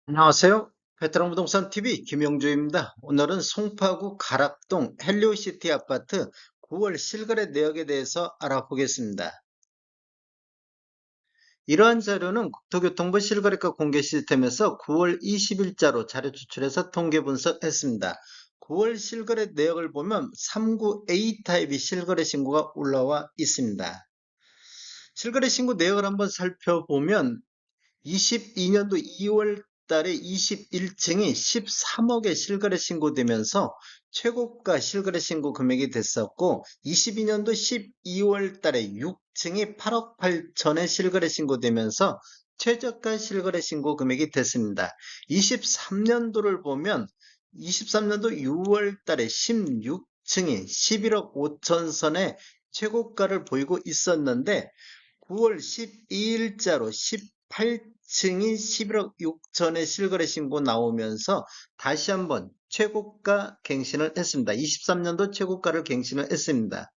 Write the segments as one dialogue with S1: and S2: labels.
S1: 안녕하세요. 베테랑 부동산 TV 김영주입니다. 오늘은 송파구 가락동 헬리오시티 아파트 9월 실거래 내역에 대해서 알아보겠습니다. 이러한 자료는 국토교통부 실거래가 공개 시스템에서 9월 20일자로 자료 추출해서 통계 분석했습니다. 9월 실거래 내역을 보면 39A 타입이 실거래 신고가 올라와 있습니다. 실거래 신고 내역을 한번 살펴보면 22년도 2월 달에 21층이 13억에 실거래 신고되면서 최고가 실거래 신고 금액이 됐었고, 22년도 12월 달에 6층이 8억 8천에 실거래 신고되면서 최저가 실거래 신고 금액이 됐습니다. 23년도를 보면 23년도 6월 달에 16층이 11억 5천 선에 최고가를 보이고 있었는데, 9월 12일자로 18층이 11억 6천에 실거래 신고 나오면서 다시 한번 최고가 갱신을 했습니다. 23년도 최고가를 갱신을 했습니다.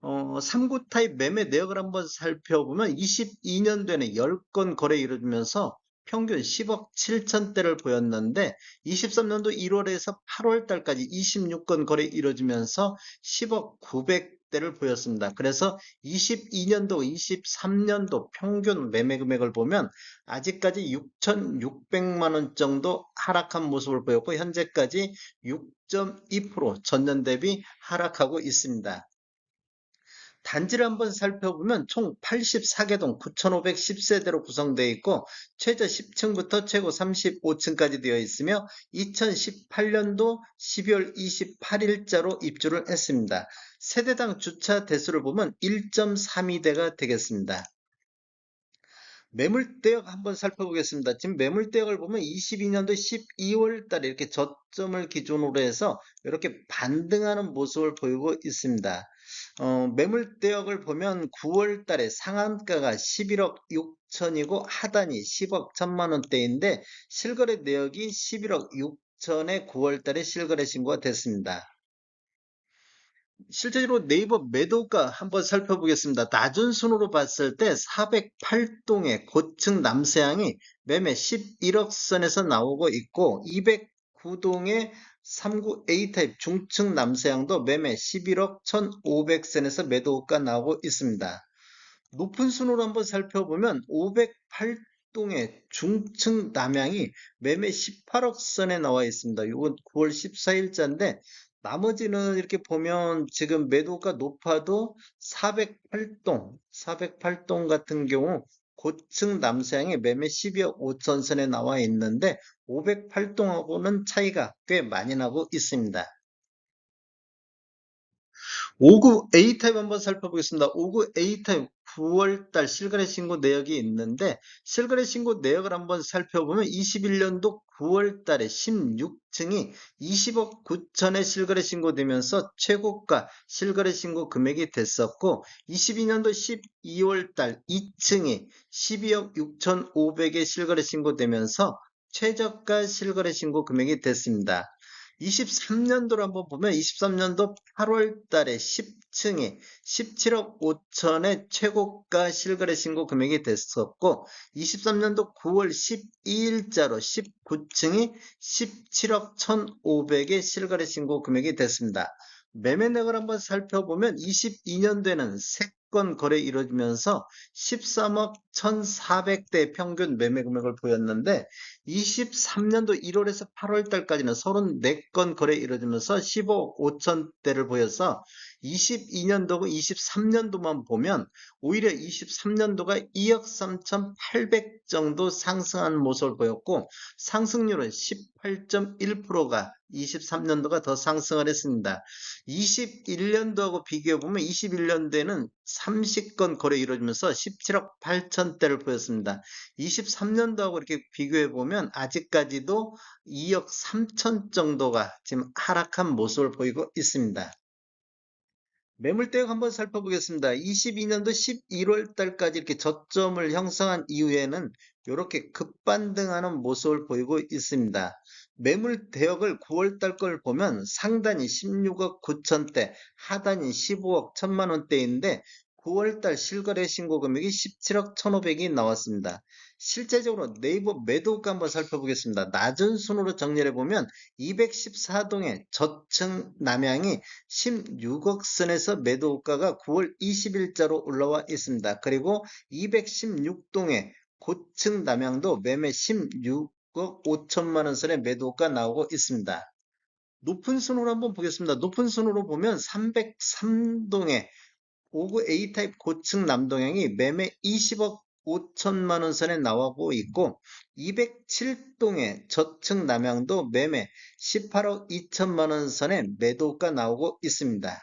S1: 3구 타입 매매 내역을 한번 살펴보면 22년도에는 10건 거래 이루어지면서 평균 10억 7천대를 보였는데, 23년도 1월에서 8월 달까지 26건 거래 이루어지면서 10억 900대를 보였습니다. 그래서 22년도, 23년도 평균 매매 금액을 보면 아직까지 6,600만 원 정도 하락한 모습을 보였고, 현재까지 6.2% 전년 대비 하락하고 있습니다. 단지를 한번 살펴보면 총 84개 동 9,510세대로 구성되어 있고, 최저 10층부터 최고 35층까지 되어 있으며 2018년도 12월 28일자로 입주를 했습니다. 세대당 주차 대수를 보면 1.32대가 되겠습니다. 매물대역 한번 살펴보겠습니다. 지금 매물대역을 보면 22년도 12월 달에 이렇게 저점을 기준으로 해서 이렇게 반등하는 모습을 보이고 있습니다. 매물대역을 보면 9월 달에 상한가가 11억 6천이고 하단이 10억 1천만 원대인데, 실거래 내역이 11억 6천에 9월 달에 실거래 신고가 됐습니다. 실제로 네이버 매도가 한번 살펴보겠습니다. 낮은 순으로 봤을 때 408동의 고층 남서양이 매매 11억 선에서 나오고 있고, 209동의 39A 타입 중층 남서양도 매매 11억 1,500선에서 매도가 나오고 있습니다. 높은 순으로 한번 살펴보면 508동의 중층 남양이 매매 18억 선에 나와 있습니다. 이건 9월 14일자인데, 나머지는 이렇게 보면 지금 매도가 높아도 408동 같은 경우 고층 남서양이 매매 12억 5천 선에 나와 있는데, 508동하고는 차이가 꽤 많이 나고 있습니다. 5구 A타입 한번 살펴보겠습니다. 5구 A타입 9월달 실거래 신고 내역이 있는데, 실거래 신고 내역을 한번 살펴보면 21년도 9월달에 16층이 20억 9천에 실거래 신고되면서 최고가 실거래 신고 금액이 됐었고, 22년도 12월달 2층이 12억 6천5백에 실거래 신고되면서 최저가 실거래 신고 금액이 됐습니다. 23년도로 한번 보면 23년도 8월 달에 10층이 17억 5천의 최고가 실거래 신고 금액이 됐었고, 23년도 9월 12일자로 19층이 17억 1,500의 실거래 신고 금액이 됐습니다. 매매 내역을 한번 살펴보면 22년도에는 3건 거래 이루어지면서 13억 1,400대 평균 매매 금액을 보였는데, 23년도 1월에서 8월 달까지는 34건 거래 이루어지면서 15억 5천대를 보여서, 22년도고 23년도만 보면 오히려 23년도가 2억 3,800 정도 상승한 모습을 보였고, 상승률은 18.1%가 23년도가 더 상승을 했습니다. 21년도하고 비교해보면 21년도에는 30건 거래 이루어지면서 17억 8천대를 보였습니다. 23년도하고 이렇게 비교해 보면 아직까지도 2억 3천 정도가 지금 하락한 모습을 보이고 있습니다. 매물대역 한번 살펴보겠습니다. 22년도 11월 달까지 이렇게 저점을 형성한 이후에는 이렇게 급반등하는 모습을 보이고 있습니다. 매물 대역을 9월 달 걸 보면 상단이 16억 9천대, 하단이 15억 1천만 원대인데, 9월 달 실거래 신고 금액이 17억 1,500이 나왔습니다. 실제적으로 네이버 매도가 한번 살펴보겠습니다. 낮은 순으로 정리해 보면 214동의 저층 남향이 16억 선에서 매도가가 9월 20일자로 올라와 있습니다. 그리고 216동의 고층 남향도 매매 16억 5천만 원 선의 매도가 나오고 있습니다. 높은 순으로 한번 보겠습니다. 높은 순으로 보면 303동의 5구 A타입 고층 남동향이 매매 20억 5천만 원 선에 나오고 있고 207동의 저층 남향도 매매 18억 2천만 원 선에 매도가 나오고 있습니다.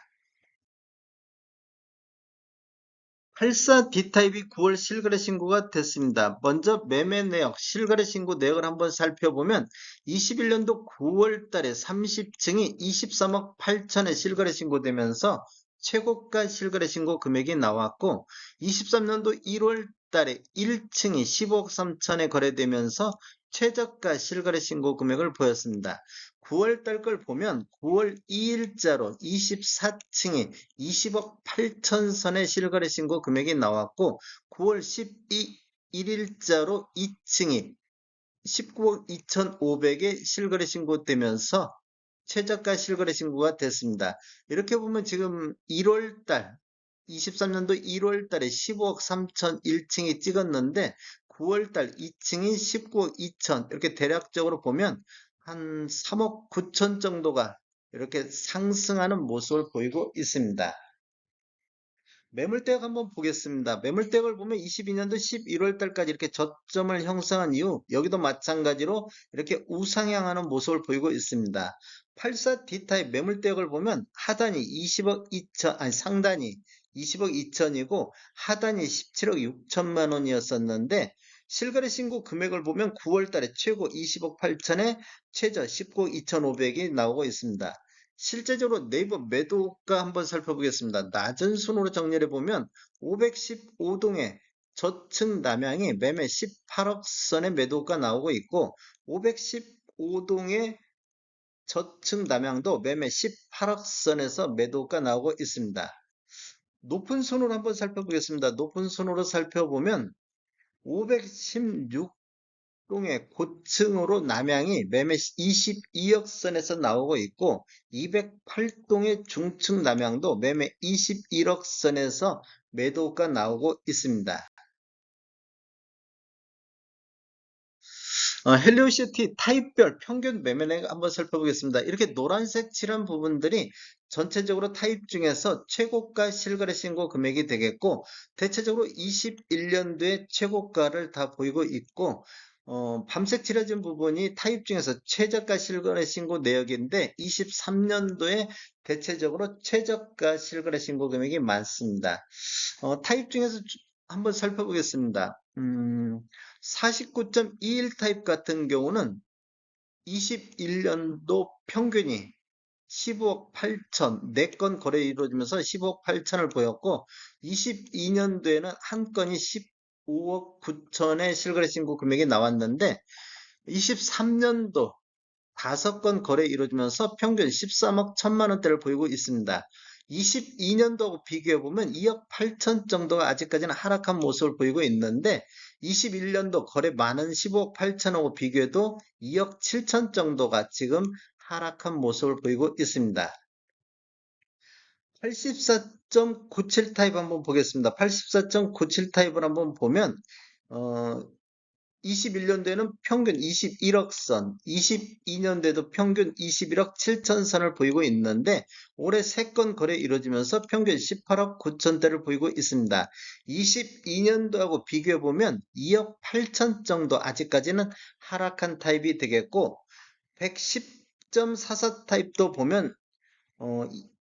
S1: 84 D타입이 9월 실거래 신고가 됐습니다. 먼저 매매 내역, 실거래 신고 내역을 한번 살펴보면 21년도 9월 달에 30층이 23억 8천에 실거래 신고되면서 최고가 실거래 신고 금액이 나왔고 23년도 1월 달에 1층이 15억 3천에 거래되면서 최저가 실거래 신고 금액을 보였습니다. 9월 달 걸 보면 9월 2일자로 24층이 20억 8천 선의 실거래 신고 금액이 나왔고 9월 11일자로 2층이 19억 2,500에 실거래 신고되면서 최저가 실거래 신고가 됐습니다. 이렇게 보면 지금 1월달 23년도 1월달에 15억 3천 1층이 찍었는데 9월달 2층이 19억 2천 이렇게 대략적으로 보면 한 3억 9천 정도가 이렇게 상승하는 모습을 보이고 있습니다. 매물대역 한번 보겠습니다. 매물대역을 보면 22년도 11월 달까지 이렇게 저점을 형성한 이후 여기도 마찬가지로 이렇게 우상향하는 모습을 보이고 있습니다. 84 D타입 매물대역을 보면 하단이 20억 2천, 아니 상단이 20억 2천이고 하단이 17억 6천만 원이었었는데 실거래 신고 금액을 보면 9월 달에 최고 20억 8천에 최저 19억 2,500이 나오고 있습니다. 실제적으로 네이버 매도가 한번 살펴보겠습니다. 낮은 순으로 정리해 보면 515동의 저층 남향이 매매 18억 선의 매도가 나오고 있고 515동의 저층 남향도 매매 18억 선에서 매도가 나오고 있습니다. 높은 순으로 한번 살펴보겠습니다. 높은 순으로 살펴보면 516 동의 고층으로 남향이 매매 22억 선에서 나오고 있고 208동의 중층 남향도 매매 21억 선에서 매도가 나오고 있습니다. 헬리오시티 타입별 평균 매매량 한번 살펴보겠습니다. 이렇게 노란색 칠한 부분들이 전체적으로 타입 중에서 최고가 실거래 신고 금액이 되겠고 대체적으로 21년도에 최고가를 다 보이고 있고 밤색 칠해진 부분이 타입 중에서 최저가 실거래 신고 내역인데 23년도에 대체적으로 최저가 실거래 신고 금액이 많습니다. 타입 중에서 한번 살펴보겠습니다. 49.21 타입 같은 경우는 21년도 평균이 15억 8천, 4건 거래 이루어지면서 15억 8천을 보였고 22년도에는 한 건이 15억 9천의 실거래 신고 금액이 나왔는데 23년도 5건 거래 이루어지면서 평균 13억 1천만 원대를 보이고 있습니다. 22년도하고 비교해보면 2억 8천 정도가 아직까지는 하락한 모습을 보이고 있는데 21년도 거래 많은 15억 8천하고 비교해도 2억 7천 정도가 지금 하락한 모습을 보이고 있습니다. 84.97 타입 한번 보겠습니다. 84.97 타입을 한번 보면 21년도에는 평균 21억 선, 22년도에도 평균 21억 7천 선을 보이고 있는데 올해 3건 거래 이루어지면서 평균 18억 9천대를 보이고 있습니다. 22년도하고 비교해 보면 2억 8천 정도 아직까지는 하락한 타입이 되겠고 110.44 타입도 보면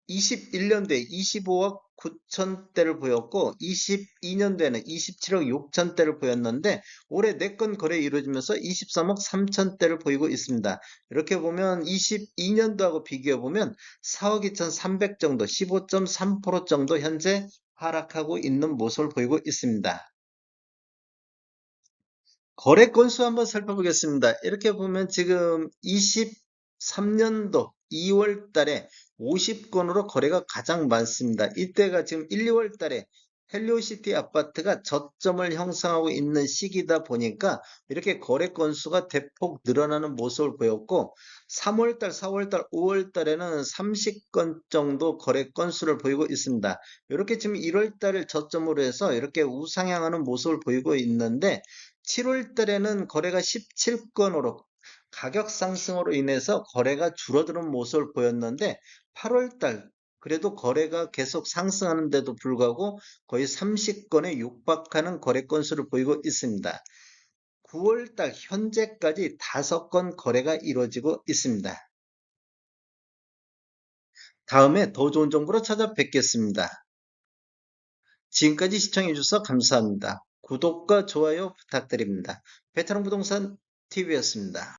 S1: 21년도에 25억 9천대를 보였고 22년도에는 27억 6천대를 보였는데 올해 4건 거래 이루어지면서 23억 3천대를 보이고 있습니다. 이렇게 보면 22년도하고 비교해 보면 4억 2천3백 정도 15.3% 정도 현재 하락하고 있는 모습을 보이고 있습니다. 거래 건수 한번 살펴보겠습니다. 이렇게 보면 지금 23년도 2월 달에 50건으로 거래가 가장 많습니다. 이때가 지금 1, 2월 달에 헬리오시티 아파트가 저점을 형성하고 있는 시기다 보니까 이렇게 거래 건수가 대폭 늘어나는 모습을 보였고 3월달, 4월달, 5월달에는 30건 정도 거래 건수를 보이고 있습니다. 이렇게 지금 1월달을 저점으로 해서 이렇게 우상향하는 모습을 보이고 있는데 7월달에는 거래가 17건으로 가격 상승으로 인해서 거래가 줄어드는 모습을 보였는데 8월달 그래도 거래가 계속 상승하는데도 불구하고 거의 30건에 육박하는 거래 건수를 보이고 있습니다. 9월달 현재까지 5건 거래가 이루어지고 있습니다. 다음에 더 좋은 정보로 찾아뵙겠습니다. 지금까지 시청해주셔서 감사합니다. 구독과 좋아요 부탁드립니다. 베테랑 부동산 TV였습니다.